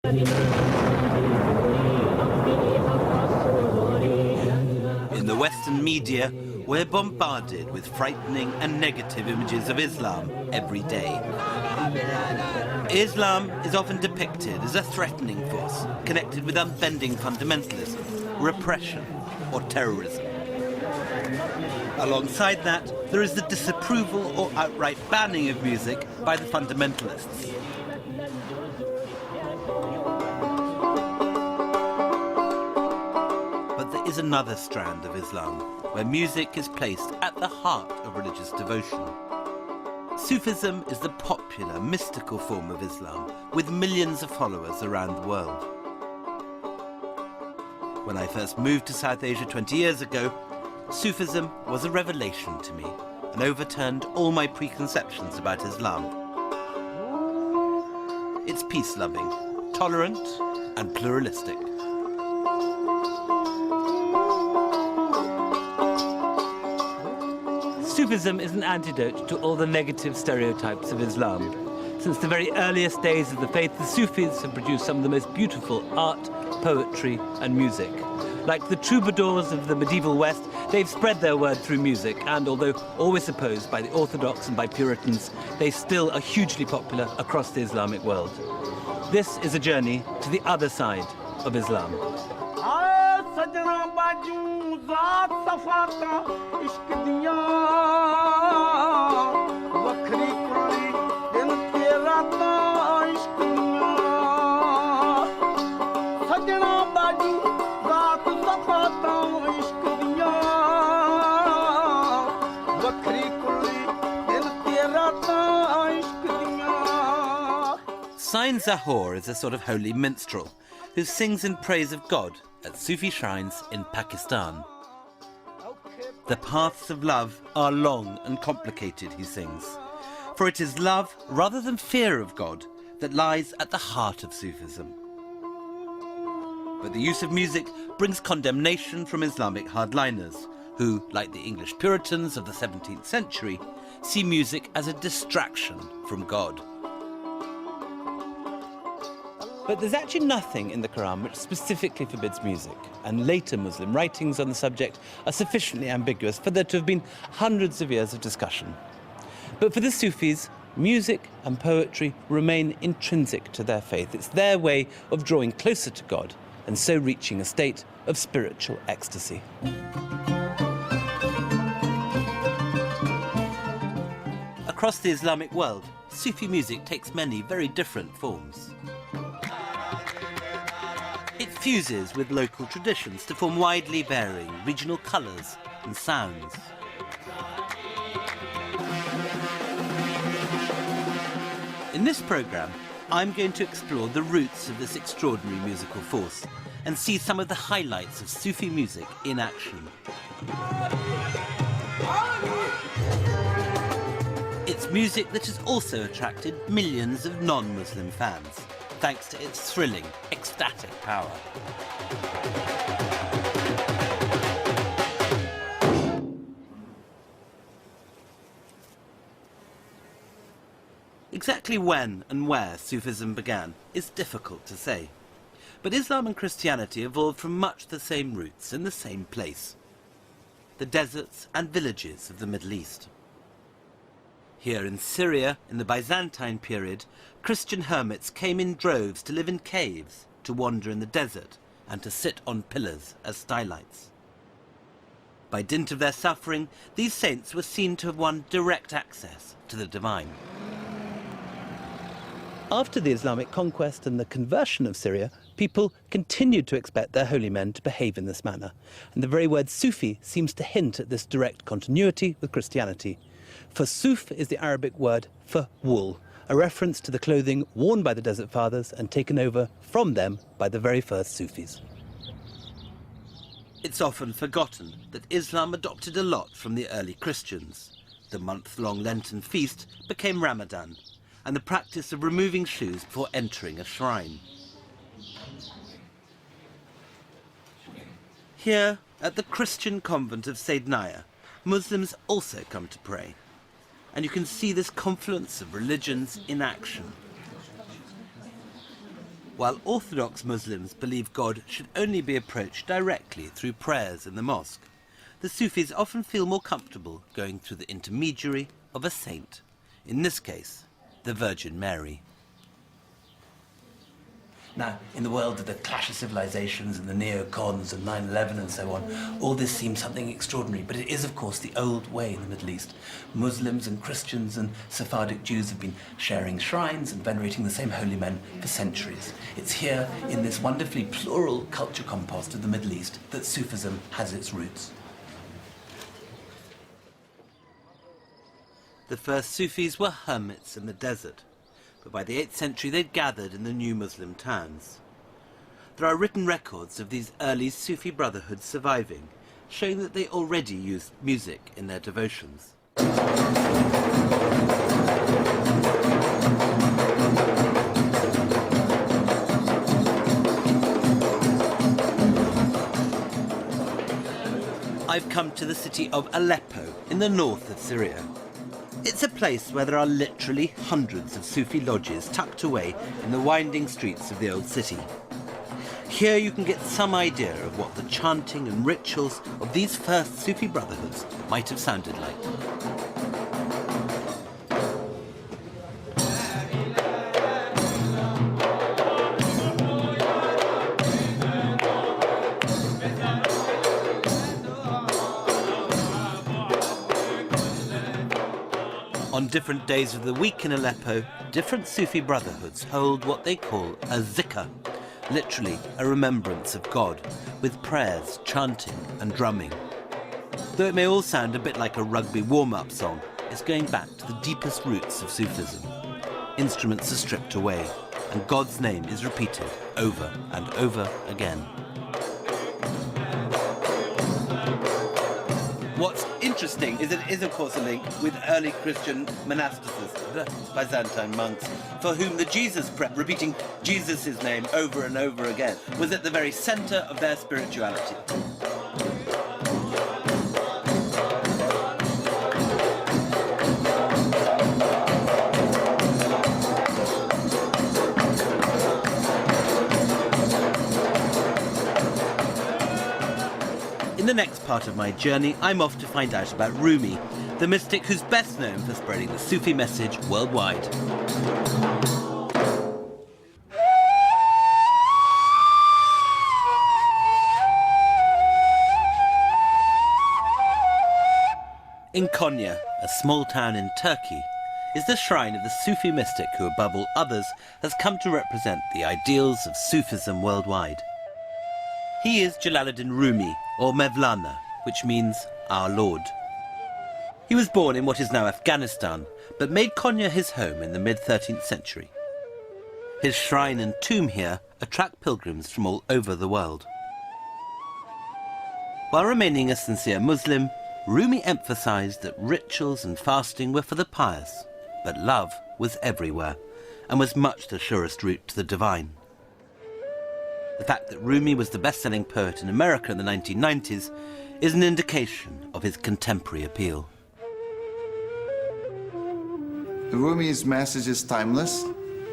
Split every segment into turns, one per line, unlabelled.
In the Western media, we're bombarded with frightening and negative images of Islam every day. Islam is often depicted as a threatening force connected with unbending fundamentalism, repression, or terrorism. Alongside that, there is the disapproval or outright banning of music by the fundamentalists. But there is another strand of Islam, where music is placed at the heart of religious devotion. Sufism is the popular, mystical form of Islam, with millions of followers around the world. When I first moved to South Asia 20 years ago, Sufism was a revelation to me and overturned all my preconceptions about Islam. It's peace-loving, tolerant, and pluralistic.
Sufism is an antidote to all the negative stereotypes of Islam. Since the very earliest days of the faith, the Sufis have produced some of the most beautiful art, poetry, and music. Like the troubadours of the medieval West, they've spread their word through music, and although always opposed by the Orthodox and by Puritans, they still are hugely popular across the Islamic world. This is a journey to the other side of Islam.
Sain Zahor is a sort of holy minstrel who sings in praise of God at Sufi shrines in Pakistan. The paths of love are long and complicated, he sings, for it is love rather than fear of God that lies at the heart of Sufism. But the use of music brings condemnation from Islamic hardliners who, like the English Puritans of the 17th century, see music as a distraction from God.
But there's actually nothing in the Quran which specifically forbids music, and later Muslim writings on the subject are sufficiently ambiguous for there to have been hundreds of years of discussion. But for the Sufis, music and poetry remain intrinsic to their faith. It's their way of drawing closer to God and so reaching a state of spiritual ecstasy.
Across the Islamic world, Sufi music takes many very different forms. It fuses with local traditions to form widely varying regional colours and sounds. In this programme, I'm going to explore the roots of this extraordinary musical force and see some of the highlights of Sufi music in action. It's music that has also attracted millions of non-Muslim fans, thanks to its thrilling, ecstatic power. Exactly when and where Sufism began is difficult to say. But Islam and Christianity evolved from much the same roots in the same place: the deserts and villages of the Middle East. Here in Syria, in the Byzantine period, Christian hermits came in droves to live in caves, to wander in the desert, and to sit on pillars as stylites. By dint of their suffering, these saints were seen to have won direct access to the divine.
After the Islamic conquest and the conversion of Syria, people continued to expect their holy men to behave in this manner, and the very word Sufi seems to hint at this direct continuity with Christianity. For Suf is the Arabic word for wool, a reference to the clothing worn by the Desert Fathers and taken over from them by the very first Sufis.
It's often forgotten that Islam adopted a lot from the early Christians. The month-long Lenten feast became Ramadan, and the practice of removing shoes before entering a shrine. Here, at the Christian convent of Saydnaya, Muslims also come to pray. And you can see this confluence of religions in action. While Orthodox Muslims believe God should only be approached directly through prayers in the mosque, the Sufis often feel more comfortable going through the intermediary of a saint, in this case, the Virgin Mary. Now, in the world of the clash of civilizations and the neocons and 9/11 and so on, all this seems something extraordinary, but it is, of course, the old way in the Middle East. Muslims and Christians and Sephardic Jews have been sharing shrines and venerating the same holy men for centuries. It's here, in this wonderfully plural culture compost of the Middle East, that Sufism has its roots. The first Sufis were hermits in the desert, but by the 8th century they'd gathered in the new Muslim towns. There are written records of these early Sufi brotherhoods surviving, showing that they already used music in their devotions. I've come to the city of Aleppo in the north of Syria. It's a place where there are literally hundreds of Sufi lodges tucked away in the winding streets of the old city. Here you can get some idea of what the chanting and rituals of these first Sufi brotherhoods might have sounded like. On different days of the week in Aleppo, different Sufi brotherhoods hold what they call a zikr, literally a remembrance of God, with prayers, chanting and drumming. Though it may all sound a bit like a rugby warm-up song, it's going back to the deepest roots of Sufism. Instruments are stripped away, and God's name is repeated over and over again. What's interesting is that it is, of course, a link with early Christian monasticism, the Byzantine monks, for whom the Jesus prayer, repeating Jesus' name over and over again, was at the very centre of their spirituality. In the next part of my journey, I'm off to find out about Rumi, the mystic who's best known for spreading the Sufi message worldwide. In Konya, a small town in Turkey, is the shrine of the Sufi mystic who, above all others, has come to represent the ideals of Sufism worldwide. He is Jalaluddin Rumi, or Mevlana, which means our Lord. He was born in what is now Afghanistan, but made Konya his home in the mid-13th century. His shrine and tomb here attract pilgrims from all over the world. While remaining a sincere Muslim, Rumi emphasized that rituals and fasting were for the pious, but love was everywhere, and was much the surest route to the divine. The fact that Rumi was the best-selling poet in America in the 1990s is an indication of his contemporary appeal.
Rumi's message is timeless.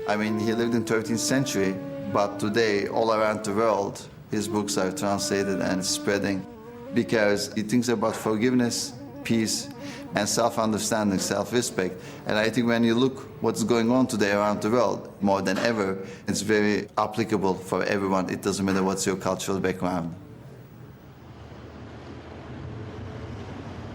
I mean, he lived in 13th century, but today, all around the world, his books are translated and spreading because he thinks about forgiveness, peace, and self-understanding, self-respect. And I think when you look what's going on today around the world, more than ever, it's very applicable for everyone. It doesn't matter what's your cultural background.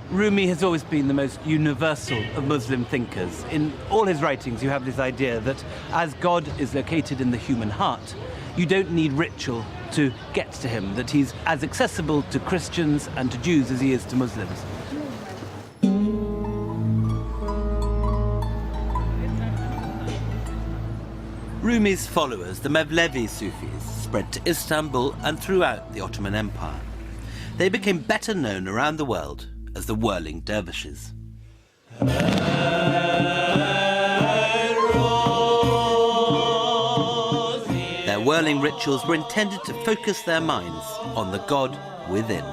Rumi has always been the most universal of Muslim thinkers. In all his writings, you have this idea that as God is located in the human heart, you don't need ritual to get to him, that he's as accessible to Christians and to Jews as he is to Muslims.
Rumi's followers, the Mevlevi Sufis, spread to Istanbul and throughout the Ottoman Empire. They became better known around the world as the whirling dervishes. Their whirling rituals were intended to focus their minds on the God within.